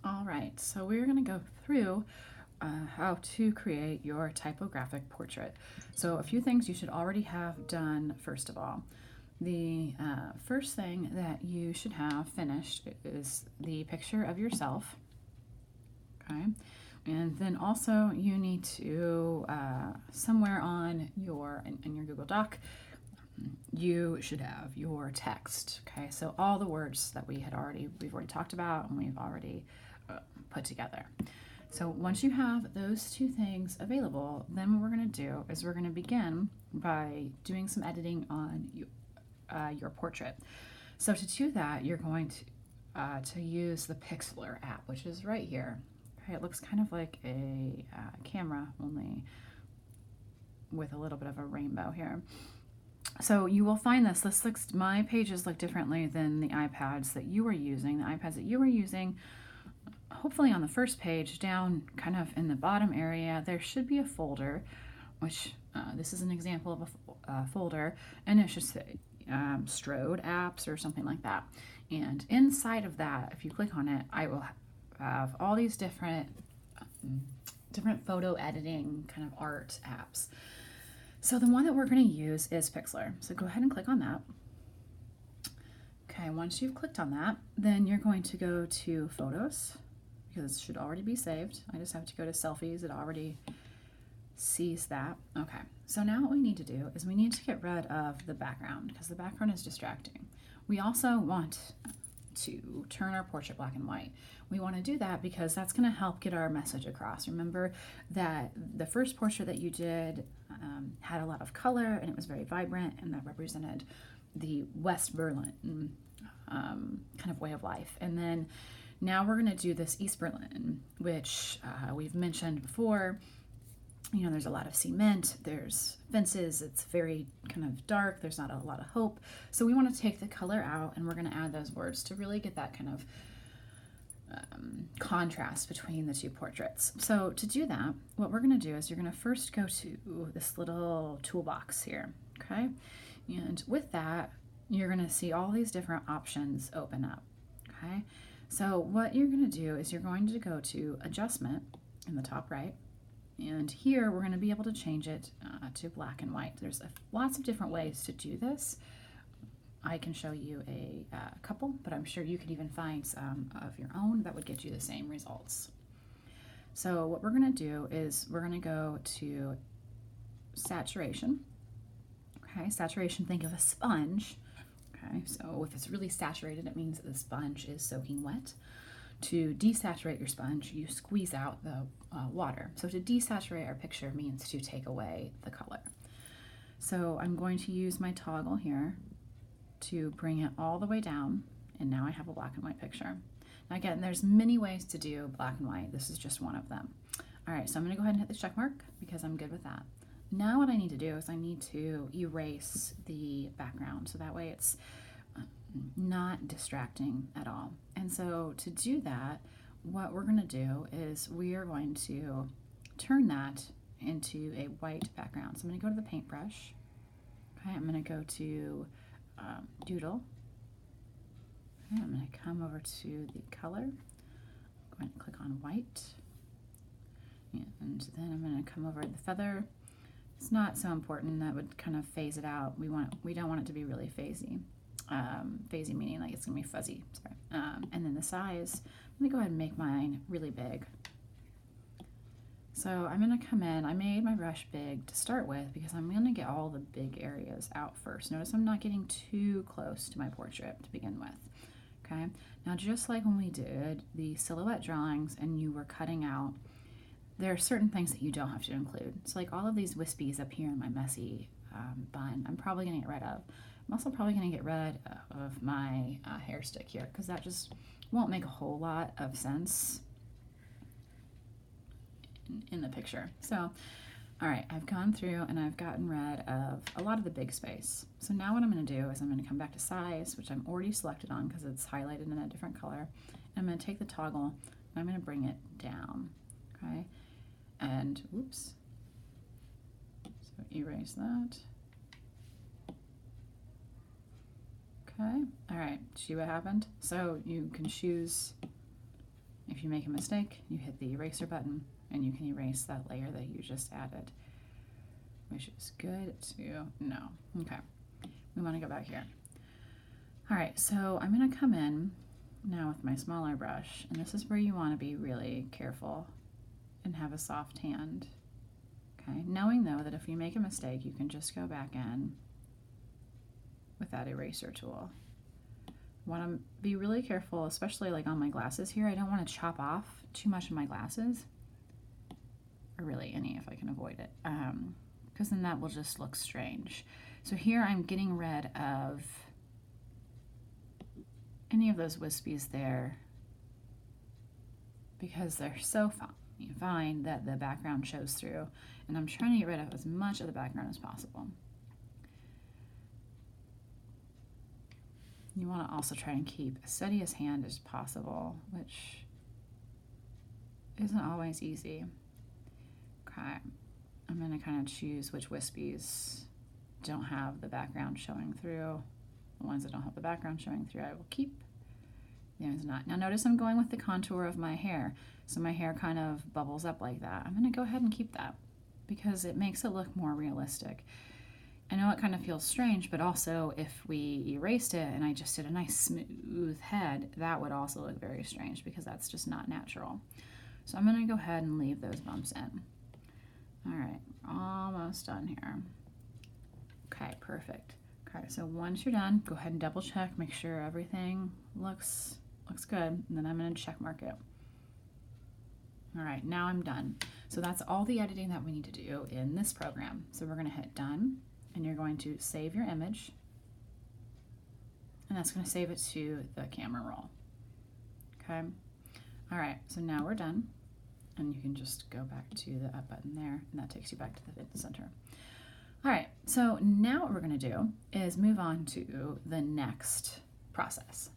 All right, so we're going to go through how to create your typographic portrait. So a few things you should already have done first of all. The first thing that you should have finished is the picture of yourself, okay? And then also you need to, somewhere on in your Google Doc, you should have your text, okay? So all the words that we've already talked about and we've already put together. So once you have those two things available, then what we're going to do is we're going to begin by doing some editing on your portrait. So to do that, you're going to use the Pixlr app, which is right here. Okay, it looks kind of like a camera, only with a little bit of a rainbow here. So you will find this looks, my pages look differently than the iPads that you were using. The iPads that you were using, hopefully on the first page, down kind of in the bottom area, there should be a folder, which this is an example of a folder, and it should say Strode apps or something like that. And inside of that, if you click on it, I will have all these different photo editing kind of art apps. So the one that we're going to use is Pixlr. So go ahead and click on that. Okay, once you've clicked on that, then you're going to go to Photos, because it should already be saved. I just have to go to Selfies. It already sees that. Okay, so now what we need to do is we need to get rid of the background, because the background is distracting. We also want to turn our portrait black and white. We want to do that because that's going to help get our message across. Remember that the first portrait that you did had a lot of color and it was very vibrant, and that represented the West Berlin kind of way of life. And then now we're going to do this East Berlin, which we've mentioned before. You know, there's a lot of cement, there's fences, it's very kind of dark, there's not a lot of hope. So we want to take the color out and we're going to add those words to really get that kind of contrast between the two portraits. So to do that, what we're going to do is you're going to first go to this little toolbox here, okay? And with that, you're going to see all these different options open up, okay? So what you're going to do is you're going to go to Adjustment in the top right. And here we're going to be able to change it to black and white. There's lots of different ways to do this. I can show you a couple, but I'm sure you could even find some of your own that would get you the same results. So what we're going to do is we're going to go to Saturation. Okay, saturation, think of a sponge. Okay, so if it's really saturated, it means that the sponge is soaking wet. To desaturate your sponge, you squeeze out the water. So to desaturate our picture means to take away the color. So I'm going to use my toggle here to bring it all the way down, and now I have a black and white picture. Now again, there's many ways to do black and white. This is just one of them. All right, so I'm going to go ahead and hit the check mark because I'm good with that. Now what I need to do is I need to erase the background so that way it's not distracting at all. And so to do that, what we're going to do is we are going to turn that into a white background. So I'm going to go to the paintbrush. Okay, I'm going to go to Doodle. Okay, I'm going to come over to the color. I'm going to click on white. And then I'm going to come over to the feather. It's not so important. That would kind of phase it out. We don't want it to be really phasey. Phasey meaning like it's going to be fuzzy. Sorry. And then the size, I'm going to go ahead and make mine really big. So I'm going to come in, I made my brush big to start with because I'm going to get all the big areas out first. Notice I'm not getting too close to my portrait to begin with. Okay, now just like when we did the silhouette drawings and you were cutting out, there are certain things that you don't have to include. So like all of these wispies up here in my messy bun, I'm probably going to get rid of. I'm also probably going to get rid of my hair stick here because that just won't make a whole lot of sense in the picture. So, all right, I've gone through and I've gotten rid of a lot of the big space. So now what I'm going to do is I'm going to come back to size, which I'm already selected on because it's highlighted in a different color. And I'm going to take the toggle and I'm going to bring it down, okay? And, whoops. So erase that. Okay, all right, see what happened? So you can choose if you make a mistake, you hit the eraser button and you can erase that layer that you just added, which is good to know. Okay, we want to go back here. All right, so I'm going to come in now with my smaller brush, and this is where you want to be really careful and have a soft hand. Okay, knowing though that if you make a mistake, you can just go back in with that eraser tool. Want to be really careful, especially like on my glasses here. I don't want to chop off too much of my glasses, or really any if I can avoid it, because then that will just look strange. So here I'm getting rid of any of those wispies there because they're so fine that the background shows through, and I'm trying to get rid of as much of the background as possible. You want to also try and keep as steady as hand as possible, which isn't always easy. Okay, I'm going to kind of choose which wispies don't have the background showing through. The ones that don't have the background showing through I will keep. The ones not. Now notice I'm going with the contour of my hair, so my hair kind of bubbles up like that. I'm going to go ahead and keep that because it makes it look more realistic. I know it kind of feels strange, but also if we erased it and I just did a nice smooth head, that would also look very strange because that's just not natural. So I'm going to go ahead and leave those bumps in. All right, almost done here. Okay, perfect. Okay, so once you're done, go ahead and double check, make sure everything looks good, and then I'm going to check mark it. All right, now I'm done. So that's all the editing that we need to do in this program. So we're going to hit done, and you're going to save your image, and that's going to save it to the camera roll. Okay. All right, so now we're done, and you can just go back to the up button there, and that takes you back to the center. All right, so now what we're going to do is move on to the next process.